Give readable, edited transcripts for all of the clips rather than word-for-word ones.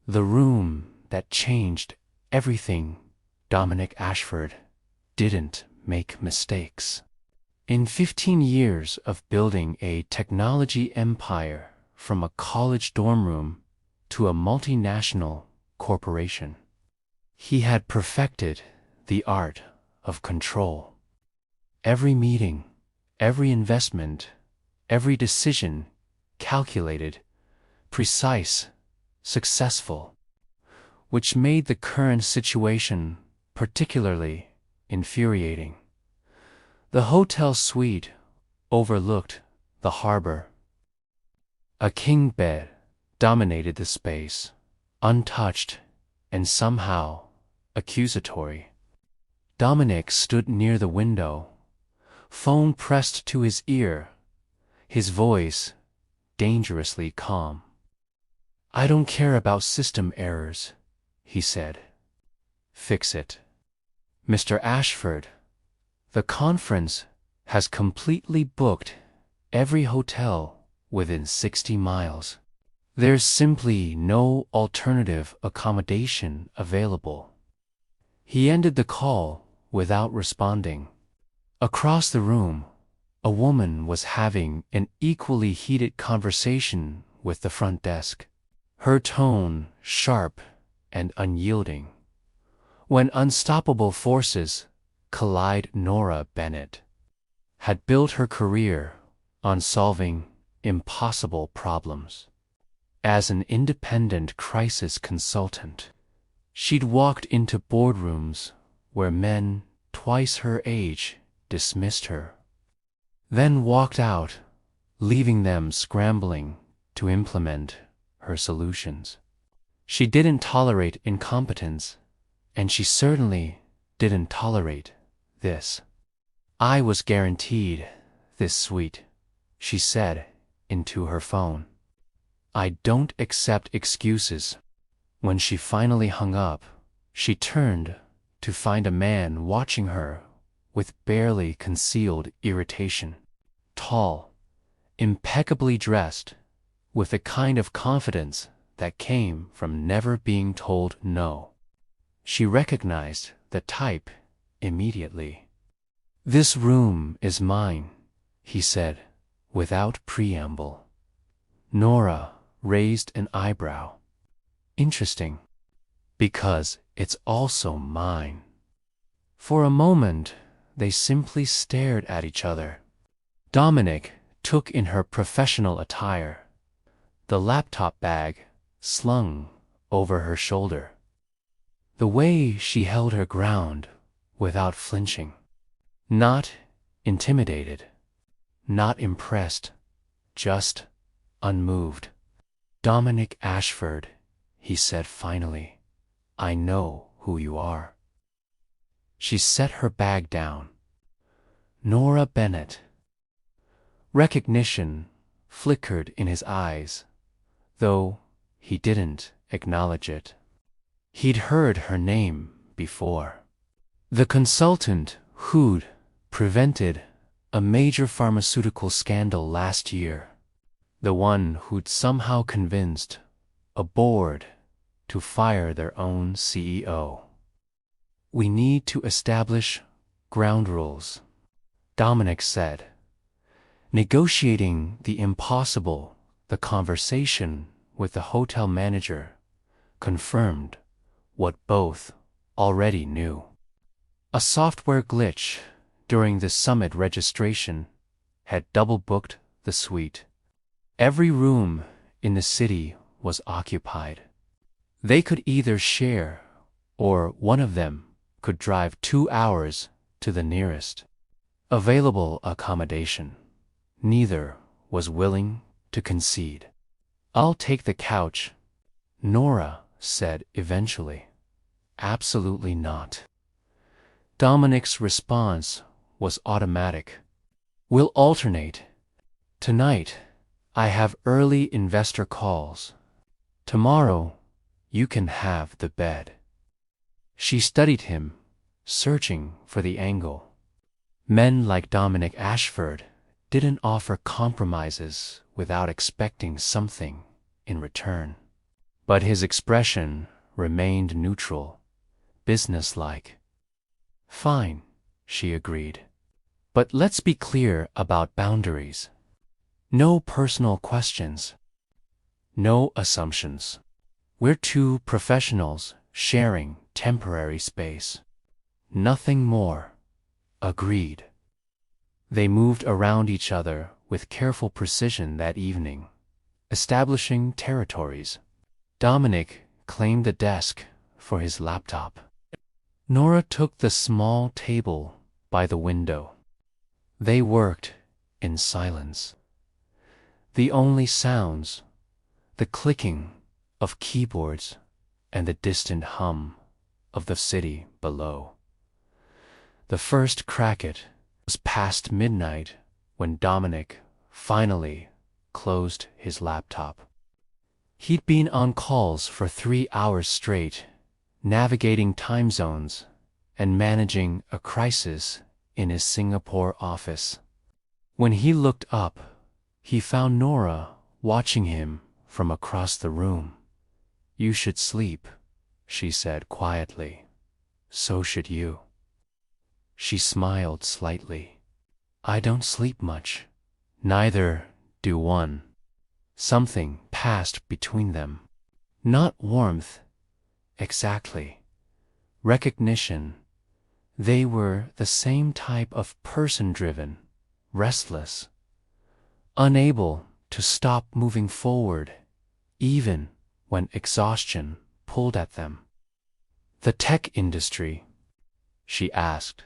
The room that changed everything. Dominic Ashford didn't make mistakes. In 15 years of building a technology empire from a college dorm room to a multinational corporation, he had perfected the art of control. Every meeting, every investment, every decision calculated, precise, successful, which made the current situation particularly infuriating. The hotel suite overlooked the harbor. A king bed dominated the space, untouched and somehow accusatory. Dominic stood near the window, phone pressed to his ear, his voice dangerously calm. "I don't care about system errors," he said. "Fix it." "Mr. Ashford, the conference has completely booked every hotel within 60 miles. There's simply no alternative accommodation available." He ended the call without responding. Across the room, a woman was having an equally heated conversation with the front desk, her tone sharp and unyielding. When unstoppable forces collide, Nora Bennett had built her career on solving impossible problems. As an independent crisis consultant, she'd walked into boardrooms where men twice her age dismissed her, then walked out, leaving them scrambling to implement her solutions. She didn't tolerate incompetence, and she certainly didn't tolerate this. "I was guaranteed this suite," she said into her phone. "I don't accept excuses." When she finally hung up, she turned to find a man watching her with barely concealed irritation. Tall, impeccably dressed, with the kind of confidence that came from never being told no. She recognized the type immediately. "This room is mine," he said, without preamble. Nora raised an eyebrow. "Interesting. Because it's also mine." For a moment, they simply stared at each other. Dominic took in her professional attire, the laptop bag slung over her shoulder. The way she held her ground without flinching. Not intimidated, not impressed, just unmoved. "Dominic Ashford," he said finally, "I know who you are." She set her bag down. "Nora Bennett." Recognition flickered in his eyes, though he didn't acknowledge it. He'd heard her name before. The consultant who'd prevented a major pharmaceutical scandal last year. The one who'd somehow convinced a board to fire their own CEO. "We need to establish ground rules," Dominic said. Negotiating the impossible, the conversation with the hotel manager confirmed what both already knew. A software glitch during the summit registration had double-booked the suite. Every room in the city was occupied. They could either share, or one of them could drive 2 hours to the nearest available accommodation. Neither was willing to concede. "I'll take the couch," Nora said eventually. "Absolutely not." Dominic's response was automatic. "We'll alternate. Tonight, I have early investor calls. Tomorrow, you can have the bed." She studied him, searching for the angle. Men like Dominic Ashford didn't offer compromises without expecting something in return. but his expression remained neutral, businesslike. Fine, she agreed. But let's be clear about boundaries. No personal questions. No assumptions. We're two professionals sharing temporary space. Nothing more. Agreed. They moved around each other with careful precision that evening, establishing territories. Dominic claimed the desk for his laptop. Nora took the small table by the window. They worked in silence. The only sounds, the clicking of keyboards and the distant hum of the city below. The first cracket was past midnight when Dominic finally closed his laptop. He'd been on calls for 3 hours straight, navigating time zones and managing a crisis in his Singapore office. When he looked up, he found Nora watching him from across the room. "You should sleep," she said quietly. "So should you." She smiled slightly. "I don't sleep much." Neither do one. Something passed between them. Not warmth, exactly. Recognition. They were the same type of person-driven, restless, unable to stop moving forward, even when exhaustion pulled at them. "The tech industry?" she asked.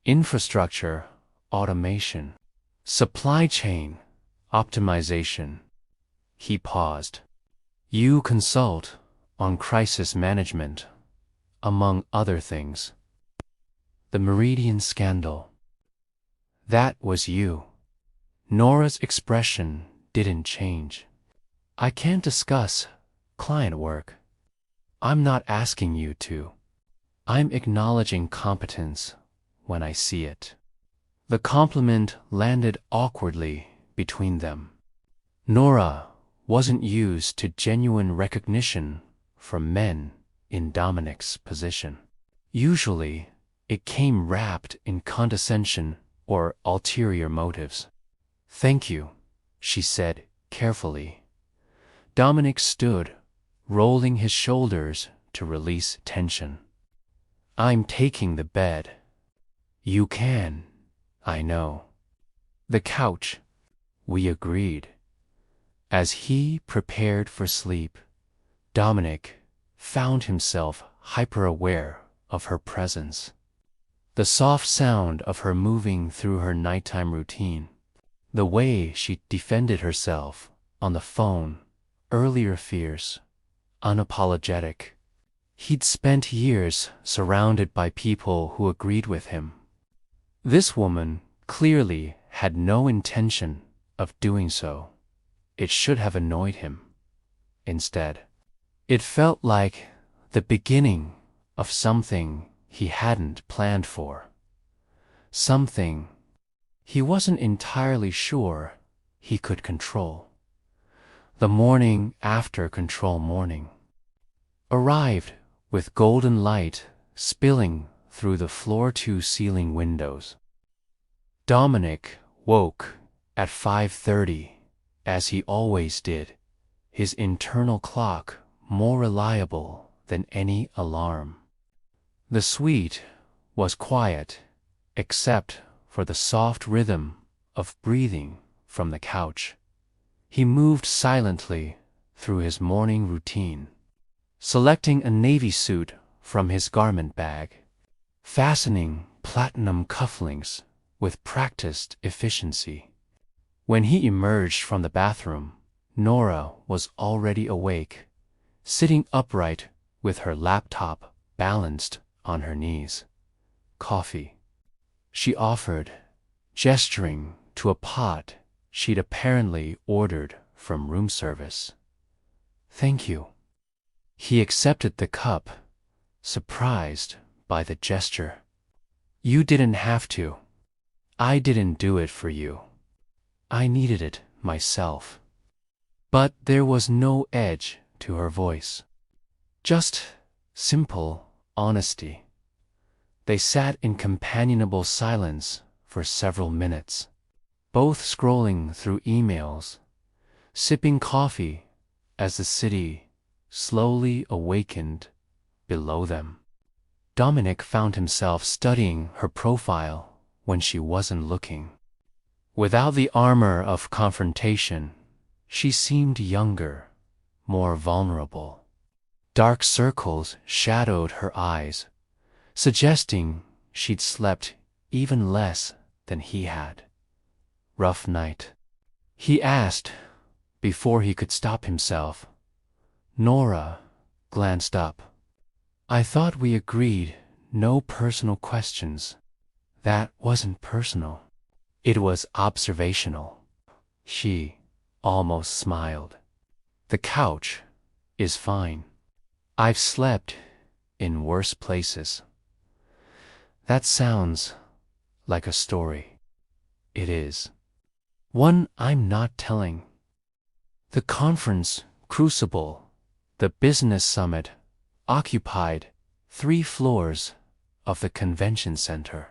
"Infrastructure, automation, supply chain, optimization." He paused. "You consult on crisis management, among other things." "The Meridian scandal. That was you." Nora's expression didn't change. "I can't discuss client work. I'm not asking you to. I'm acknowledging competence when I see it." The compliment landed awkwardly between them. Nora wasn't used to genuine recognition from men in Dominic's position. Usually, it came wrapped in condescension or ulterior motives. "Thank you," she said carefully. Dominic stood, rolling his shoulders to release tension. "I'm taking the bed." "You can, I know." "The couch." We agreed. As he prepared for sleep, Dominic found himself hyper-aware of her presence. The soft sound of her moving through her nighttime routine. The way she defended herself on the phone, earlier fierce, unapologetic. He'd spent years surrounded by people who agreed with him. This woman clearly had no intention of doing so. It should have annoyed him. Instead, it felt like the beginning of something he hadn't planned for. Something he wasn't entirely sure he could control. The morning after control morning arrived with golden light spilling through the floor-to-ceiling windows. Dominic woke at 5:30, as he always did, his internal clock more reliable than any alarm. The suite was quiet, except for the soft rhythm of breathing from the couch. He moved silently through his morning routine, selecting a navy suit from his garment bag, fastening platinum cufflinks with practiced efficiency. When he emerged from the bathroom, Nora was already awake, sitting upright with her laptop balanced on her knees. "Coffee," she offered, gesturing to a pot she'd apparently ordered from room service. "Thank you." He accepted the cup, surprised by the gesture. "You didn't have to. I didn't do it for you. I needed it myself." But there was no edge to her voice. Just simple honesty. They sat in companionable silence for several minutes, both scrolling through emails, sipping coffee as the city slowly awakened below them. Dominic found himself studying her profile when she wasn't looking. Without the armor of confrontation, she seemed younger, more vulnerable. Dark circles shadowed her eyes, suggesting she'd slept even less than he had. Rough night, he asked before he could stop himself. Nora glanced up. I thought we agreed no personal questions. That wasn't personal. It was observational. She almost smiled. The couch is fine. I've slept in worse places. That sounds like a story. It is. One I'm not telling. The conference crucible, the business summit, occupied 3 floors of the convention center.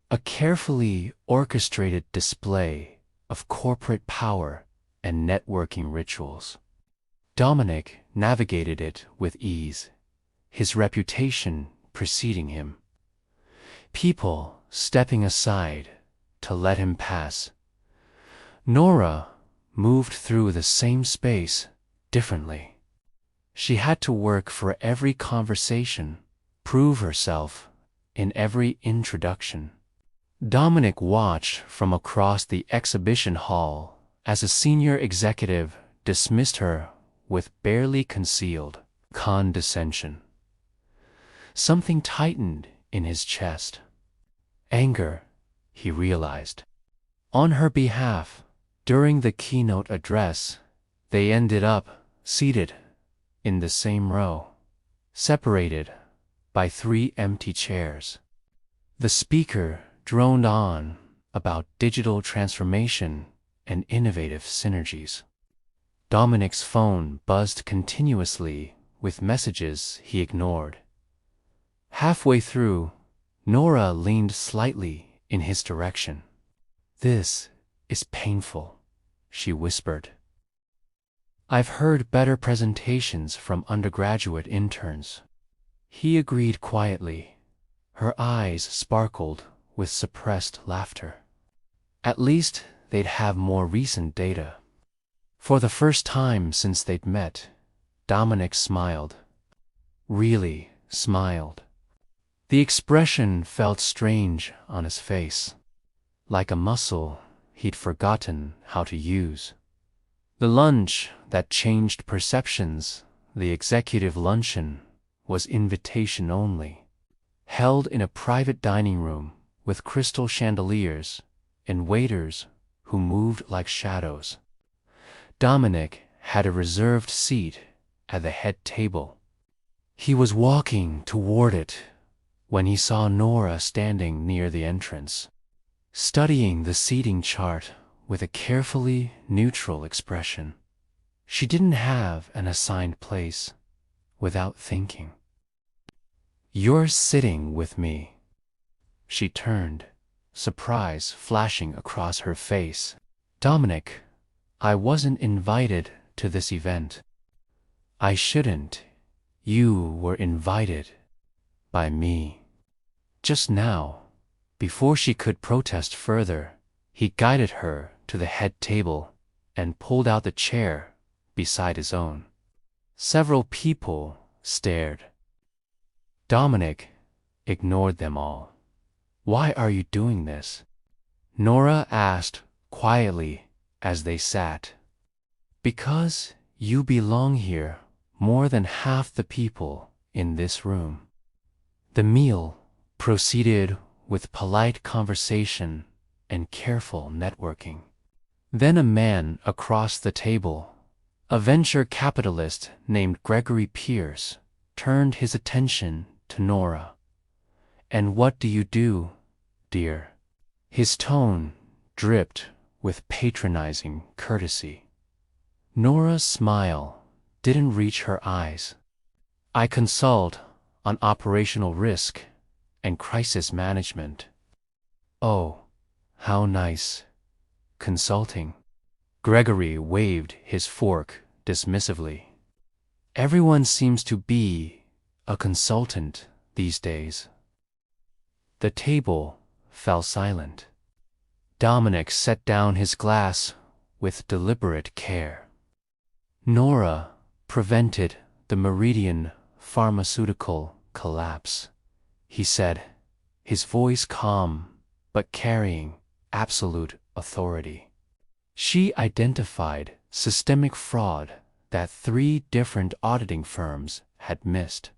A carefully orchestrated display of corporate power and networking rituals. Dominic navigated it with ease, his reputation preceding him. People stepping aside to let him pass. Nora moved through the same space differently. She had to work for every conversation, prove herself in every introduction. Dominic watched from across the exhibition hall as a senior executive dismissed her with barely concealed condescension. Something tightened in his chest. Anger, he realized. On her behalf, during the keynote address, they ended up seated in the same row, separated by 3 empty chairs. The speaker droned on about digital transformation and innovative synergies. Dominic's phone buzzed continuously with messages he ignored. Halfway through, Nora leaned slightly in his direction. This is painful, she whispered. I've heard better presentations from undergraduate interns. He agreed quietly. Her eyes sparkled with suppressed laughter. At least they'd have more recent data. For the first time since they'd met, Dominic smiled. Really smiled. The expression felt strange on his face, like a muscle he'd forgotten how to use. The lunch that changed perceptions, the executive luncheon, was invitation only, held in a private dining room with crystal chandeliers and waiters who moved like shadows. Dominic had a reserved seat at the head table. He was walking toward it when he saw Nora standing near the entrance, studying the seating chart with a carefully neutral expression. She didn't have an assigned place. Without thinking. You're sitting with me. She turned, surprise flashing across her face. Dominic, I wasn't invited to this event. I shouldn't. You were invited by me. Just now, before she could protest further, he guided her to the head table and pulled out the chair beside his own. Several people stared. Dominic ignored them all. Why are you doing this? Nora asked quietly as they sat. Because you belong here more than half the people in this room. The meal proceeded with polite conversation and careful networking. Then a man across the table, a venture capitalist named Gregory Pierce, turned his attention to Nora. And what do you do, dear? His tone dripped with patronizing courtesy. Nora's smile didn't reach her eyes. I consult on operational risk and crisis management. Oh, how nice. Consulting. Gregory waved his fork dismissively. Everyone seems to be a consultant these days. The table fell silent. Dominic set down his glass with deliberate care. Nora prevented the Meridian pharmaceutical collapse, he said, his voice calm but carrying absolute authority. She identified systemic fraud that 3 different auditing firms had missed.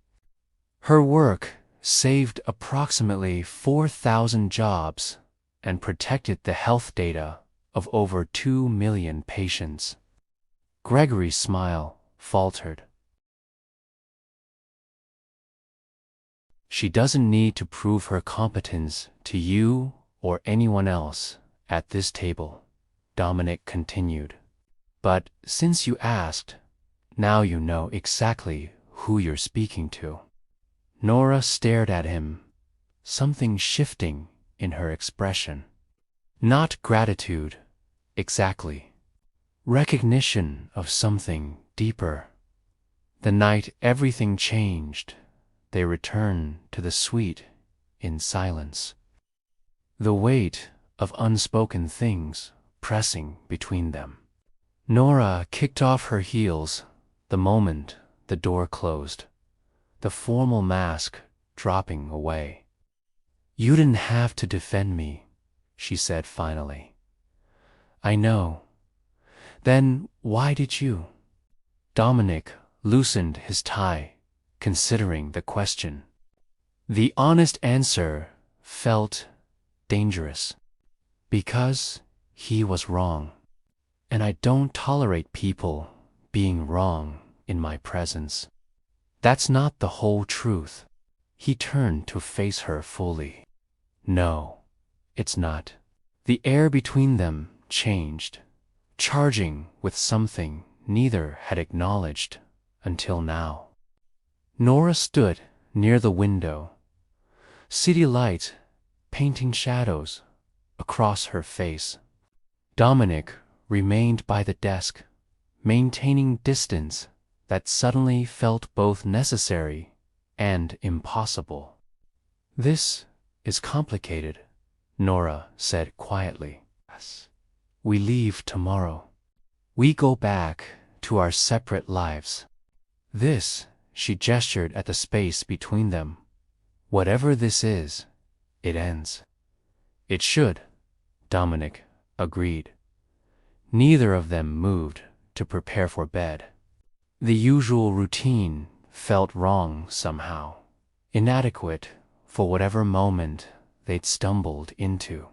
Her work saved approximately 4,000 jobs and protected the health data of over 2 million patients. Gregory's smile faltered. She doesn't need to prove her competence to you or anyone else at this table, Dominic continued. But since you asked, now you know exactly who you're speaking to. Nora stared at him, something shifting in her expression. Not gratitude, exactly. Recognition of something deeper. The night everything changed, they returned to the suite in silence. The weight of unspoken things pressing between them. Nora kicked off her heels the moment the door closed, the formal mask dropping away. You didn't have to defend me, she said finally. I know. Then why did you? Dominic loosened his tie, considering the question. The honest answer felt dangerous. Because he was wrong. And I don't tolerate people being wrong in my presence. That's not the whole truth. He turned to face her fully. No, it's not. The air between them changed, charging with something neither had acknowledged until now. Nora stood near the window, city light painting shadows across her face. Dominic remained by the desk, maintaining distance that suddenly felt both necessary and impossible. This is complicated, Nora said quietly. Yes. We leave tomorrow. We go back to our separate lives. This, she gestured at the space between them. Whatever this is, it ends. It should, Dominic agreed. Neither of them moved to prepare for bed. The usual routine felt wrong somehow, inadequate for whatever moment they'd stumbled into.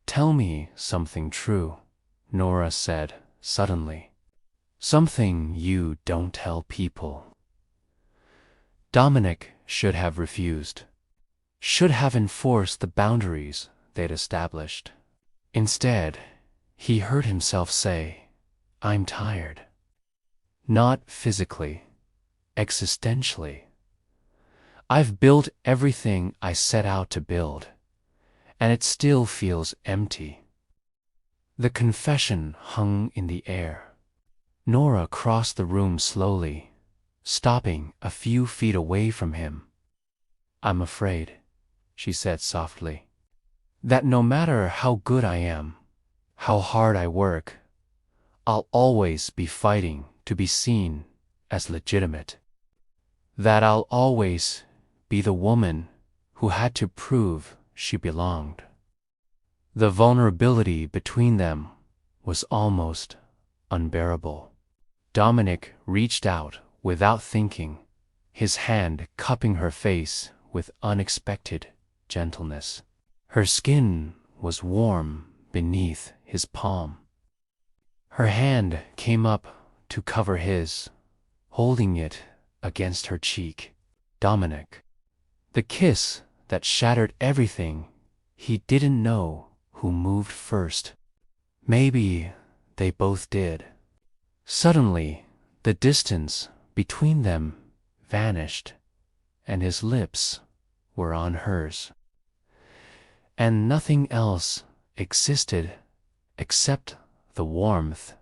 Tell me something true, Nora said suddenly. Something you don't tell people. Dominic should have refused, should have enforced the boundaries they'd established. Instead, he heard himself say, I'm tired. Not physically, existentially. I've built everything I set out to build, and it still feels empty. The confession hung in the air. Nora crossed the room slowly, stopping a few feet away from him. I'm afraid, she said softly, that no matter how good I am, how hard I work, I'll always be fighting to be seen as legitimate. That I'll always be the woman who had to prove she belonged. The vulnerability between them was almost unbearable. Dominic reached out without thinking, his hand cupping her face with unexpected gentleness. Her skin was warm beneath his palm. Her hand came up to cover his, holding it against her cheek. Dominic. The kiss that shattered everything. He didn't know who moved first. Maybe they both did. Suddenly, The distance between them vanished, and his lips were on hers. And nothing else existed except the warmth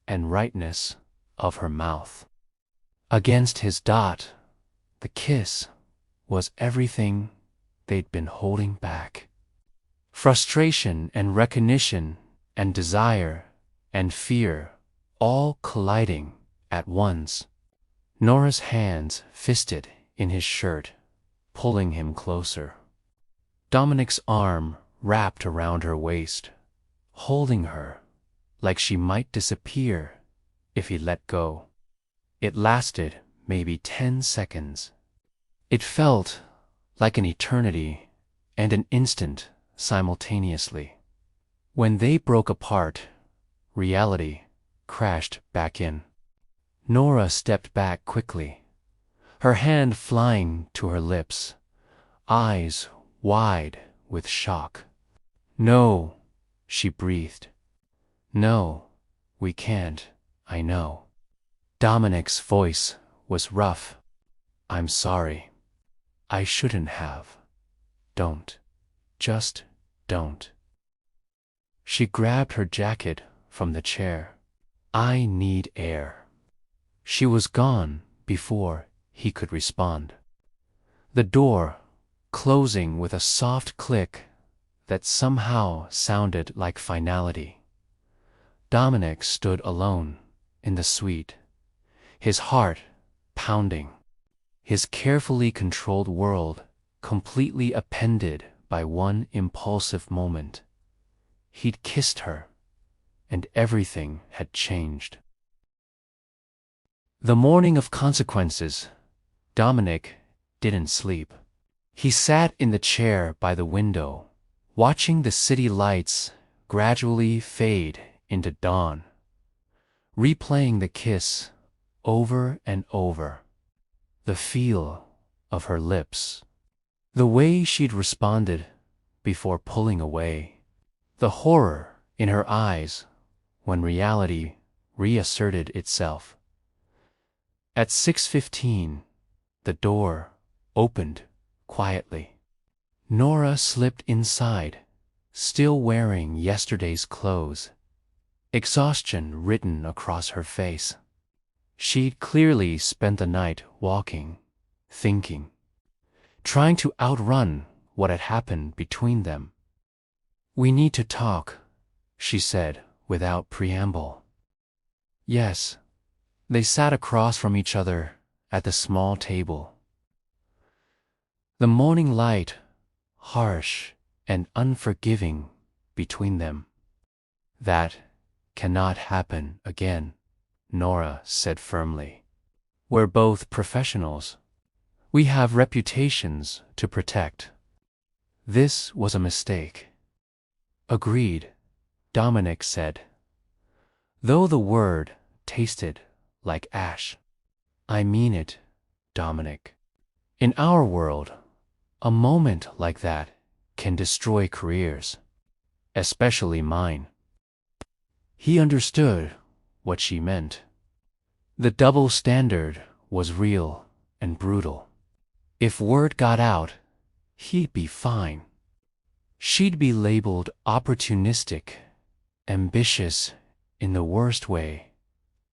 and rightness of her mouth. Against his dot, the kiss was everything they'd been holding back. Frustration and recognition and desire and fear all colliding at once. Nora's hands fisted in his shirt, pulling him closer. Dominic's arm wrapped around her waist, holding her like she might disappear if he let go. It lasted maybe 10 seconds. It felt like an eternity and an instant simultaneously. When they broke apart, reality crashed back in. Nora stepped back quickly, her hand flying to her lips, eyes wide with shock. "No," she breathed. "No, we can't, I know." Dominic's voice was rough. "I'm sorry. I shouldn't have. Don't. Just don't." She grabbed her jacket from the chair. "I need air." She was gone before he could respond. The door closing with a soft click that somehow sounded like finality. Dominic stood alone in the suite, his heart pounding, his carefully controlled world completely upended by one impulsive moment. He'd kissed her, and everything had changed. The morning of consequences, Dominic didn't sleep. He sat in the chair by the window, watching the city lights gradually fade into dawn, replaying the kiss over and over. The feel of her lips, the way she'd responded before pulling away, the horror in her eyes when reality reasserted itself. At 6:15, the door opened quietly. Nora slipped inside, still wearing yesterday's clothes, exhaustion written across her face. She'd clearly spent the night walking, thinking, trying to outrun what had happened between them. "We need to talk," she said without preamble. "Yes." They sat across from each other at the small table. The morning light, harsh and unforgiving between them. "That cannot happen again," Nora said firmly. "We're both professionals. We have reputations to protect. This was a mistake." "Agreed," Dominic said, though the word tasted like ash. "I mean it, Dominic. In our world, a moment like that can destroy careers, especially mine." He understood what she meant. The double standard was real and brutal. If word got out, he'd be fine. She'd be labeled opportunistic, ambitious in the worst way,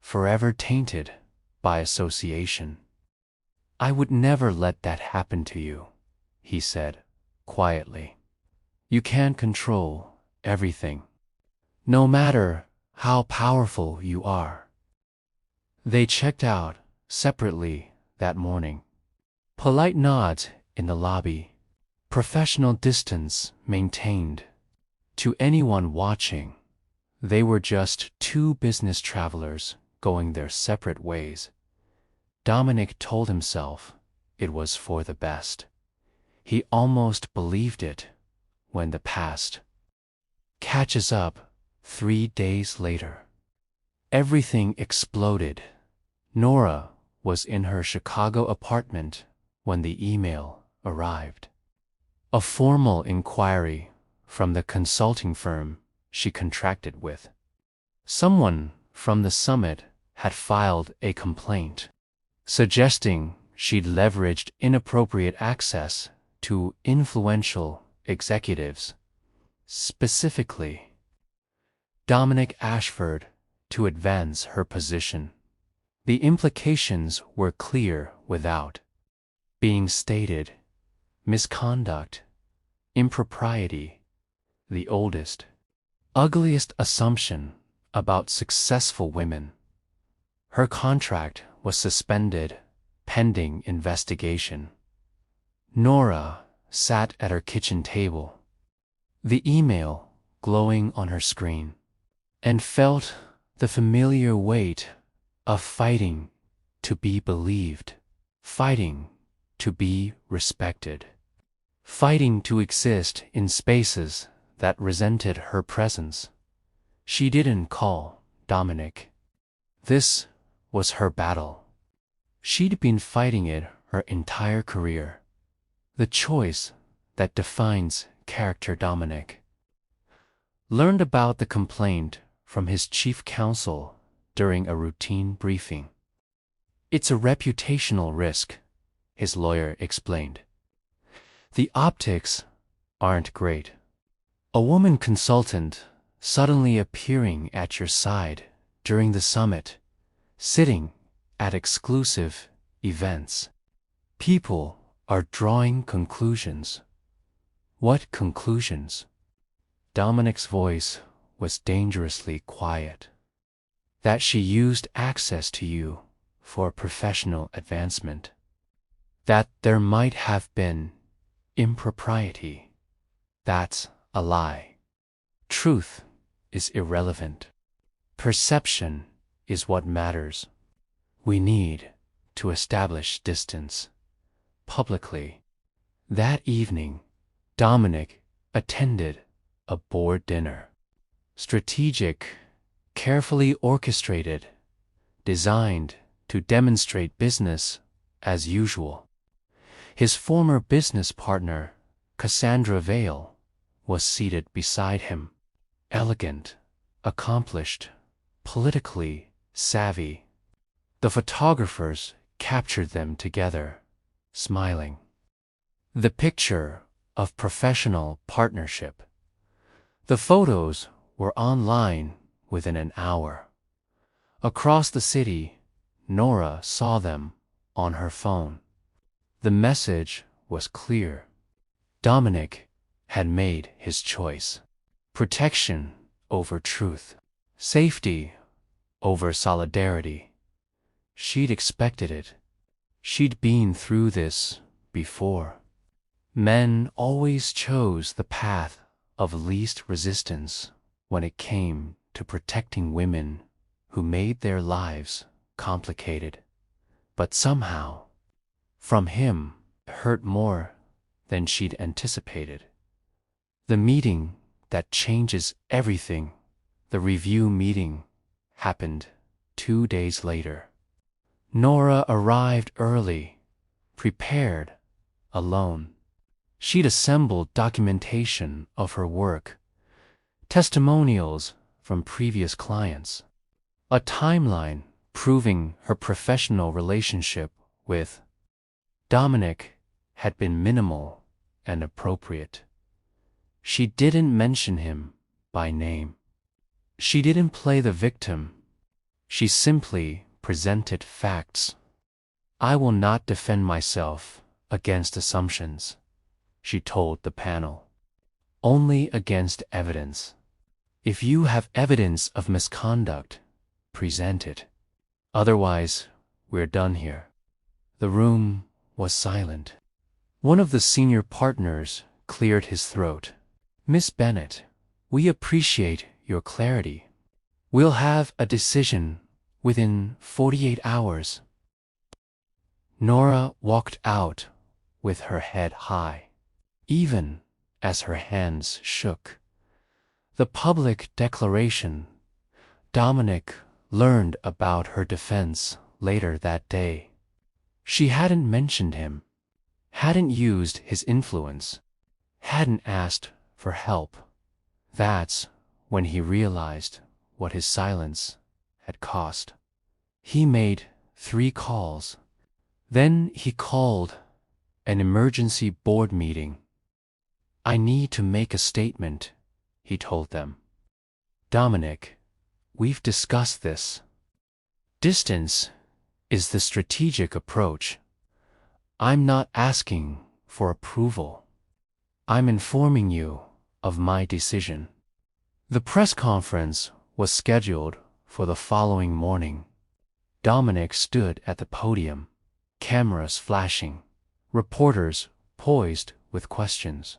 forever tainted by association. "I would never let that happen to you," he said quietly. "You can't control everything, no matter how powerful you are." They checked out separately that morning. Polite nods in the lobby, professional distance maintained. To anyone watching, they were just two business travelers going their separate ways. Dominic told himself it was for the best. He almost believed it when the past catches up 3 days later. Everything exploded. Nora was in her Chicago apartment when the email arrived. A formal inquiry from the consulting firm she contracted with. Someone from the summit had filed a complaint, suggesting she'd leveraged inappropriate access to influential executives, specifically Dominic Ashford, to advance her position. The implications were clear without being stated. Misconduct, impropriety, the oldest, ugliest assumption about successful women. Her contract was suspended pending investigation. Nora sat at her kitchen table, the email glowing on her screen, and felt the familiar weight of fighting to be believed, fighting to be respected, fighting to exist in spaces that resented her presence. She didn't call Dominic. This was her battle. She'd been fighting it her entire career. The choice that defines character. Dominic learned about the complaint from his chief counsel during a routine briefing. "It's a reputational risk," his lawyer explained. "The optics aren't great. A woman consultant suddenly appearing at your side during the summit, sitting at exclusive events. People are drawing conclusions." What conclusions? Dominic's voice was dangerously quiet. That she used access to you for professional advancement. That there might have been impropriety. That's a lie. Truth is irrelevant. Perception is what matters. We need to establish distance publicly. That evening, Dominic attended a board dinner. Strategic, carefully orchestrated, designed to demonstrate business as usual. His former business partner, Cassandra Vale, was seated beside him. Elegant, accomplished, politically savvy. The photographers captured them together, smiling. The picture of professional partnership. The photos were online within an hour. Across the city, Nora saw them on her phone. The message was clear. Dominic had made his choice. Protection over truth. Safety over solidarity. She'd expected it. She'd been through this before. Men always chose the path of least resistance when it came to protecting women who made their lives complicated. But somehow, from him, it hurt more than she'd anticipated. The meeting that changes everything, the review meeting, happened 2 days later. Nora arrived early, prepared, alone. She'd assembled documentation of her work, testimonials from previous clients, a timeline proving her professional relationship with Dominic had been minimal and appropriate. She didn't mention him by name. She didn't play the victim. She simply presented facts. "I will not defend myself against assumptions," she told the panel. "Only against evidence. If you have evidence of misconduct, present it. Otherwise, we're done here." The room was silent. One of the senior partners cleared his throat. "Miss Bennett, we appreciate your clarity. We'll have a decision within 48 hours. Nora walked out with her head high, even as her hands shook. The public declaration. Dominic learned about her defense later that day. She hadn't mentioned him, hadn't used his influence, hadn't asked for help. That's when he realized what his silence had cost. He made 3 calls. Then he called an emergency board meeting. "I need to make a statement," he told them. "Dominic, we've discussed this. Distance is the strategic approach. I'm not asking for approval. I'm informing you of my decision." The press conference was scheduled for the following morning. Dominic stood at the podium, cameras flashing, reporters poised with questions.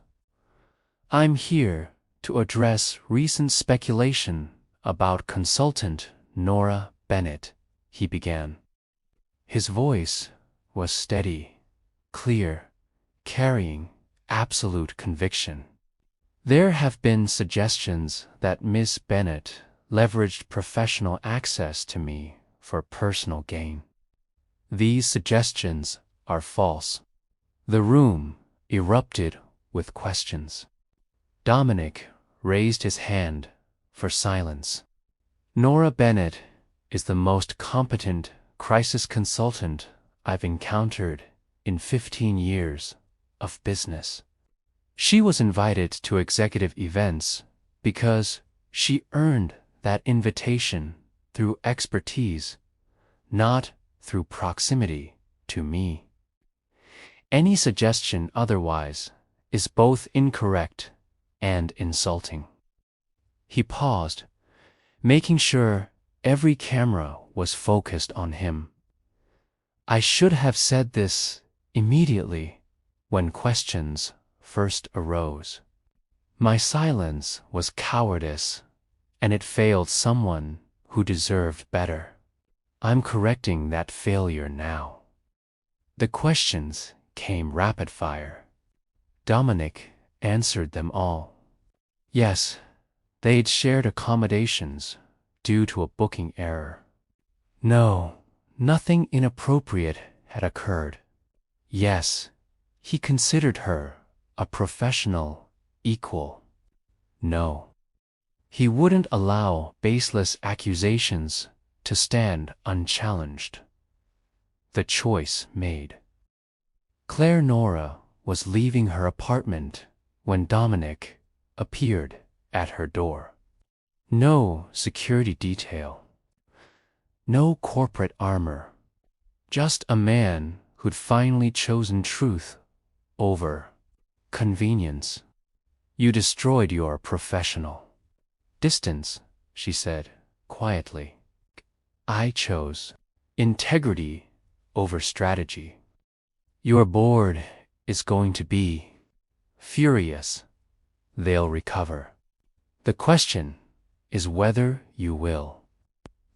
"I'm here to address recent speculation about consultant Nora Bennett," he began. His voice was steady, clear, carrying absolute conviction. "There have been suggestions that Miss Bennett leveraged professional access to me for personal gain. These suggestions are false." The room erupted with questions. Dominic raised his hand for silence. "Nora Bennett is the most competent crisis consultant I've encountered in 15 years of business. She was invited to executive events because she earned that invitation through expertise, not through proximity to me. Any suggestion otherwise is both incorrect and insulting." He paused, making sure every camera was focused on him. "I should have said this immediately when questions first arose. My silence was cowardice, and it failed someone who deserved better. I'm correcting that failure now." The questions came rapid fire. Dominic answered them all. Yes, they'd shared accommodations due to a booking error. No, nothing inappropriate had occurred. Yes, he considered her a professional equal. No, he wouldn't allow baseless accusations to stand unchallenged. The choice made. Claire Nora was leaving her apartment when Dominic appeared at her door. No security detail. No corporate armor. Just a man who'd finally chosen truth over convenience. "You destroyed your professional distance," she said quietly. "I chose integrity over strategy. Your board is going to be furious. They'll recover. The question is whether you will."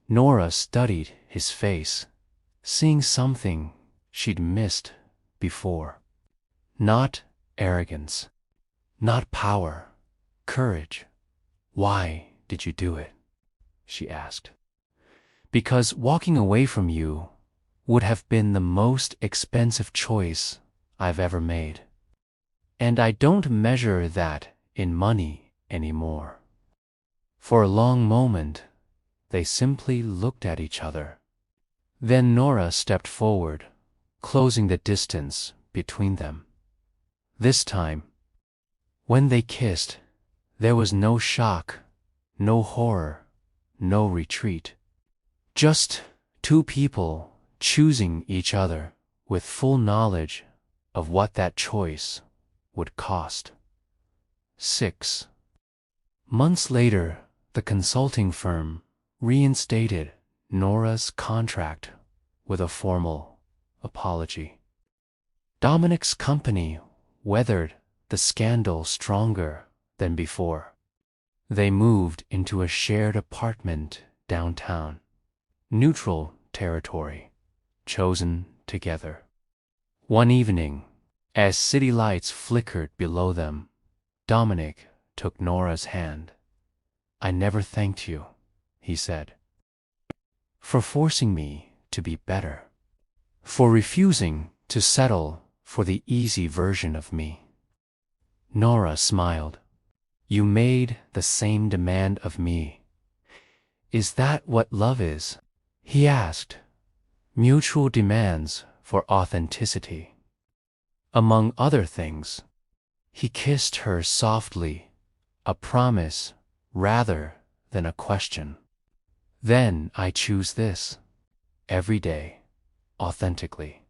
Nora studied his face, seeing something she'd missed before. Not arrogance, not power, courage. "Why did you do it?" she asked. "Because walking away from you would have been the most expensive choice I've ever made. And I don't measure that in money anymore." For a long moment, they simply looked at each other. Then Nora stepped forward, closing the distance between them. This time, when they kissed, there was no shock, no horror, no retreat. Just 2 people choosing each other with full knowledge of what that choice would cost. 6 months later, the consulting firm reinstated Nora's contract with a formal apology. Dominic's company weathered the scandal stronger than before. They moved into a shared apartment downtown, neutral territory, chosen together. One evening, as city lights flickered below them, Dominic took Nora's hand. "I never thanked you," he said, "for forcing me to be better, for refusing to settle for the easy version of me." Nora smiled. "You made the same demand of me. Is that what love is?" He asked, mutual demands for authenticity. Among other things, he kissed her softly, a promise rather than a question. Then I choose this, every day, authentically.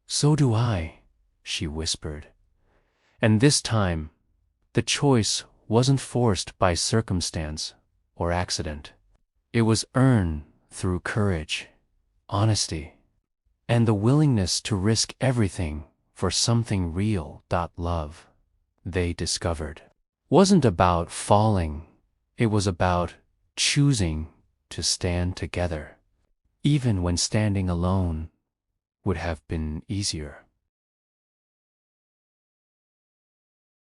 So do I, she whispered. And this time, the choice wasn't forced by circumstance or accident. It was earned through courage, honesty, and the willingness to risk everything for something real. Love, they discovered, wasn't about falling, it was about choosing to stand together, even when standing alone would have been easier.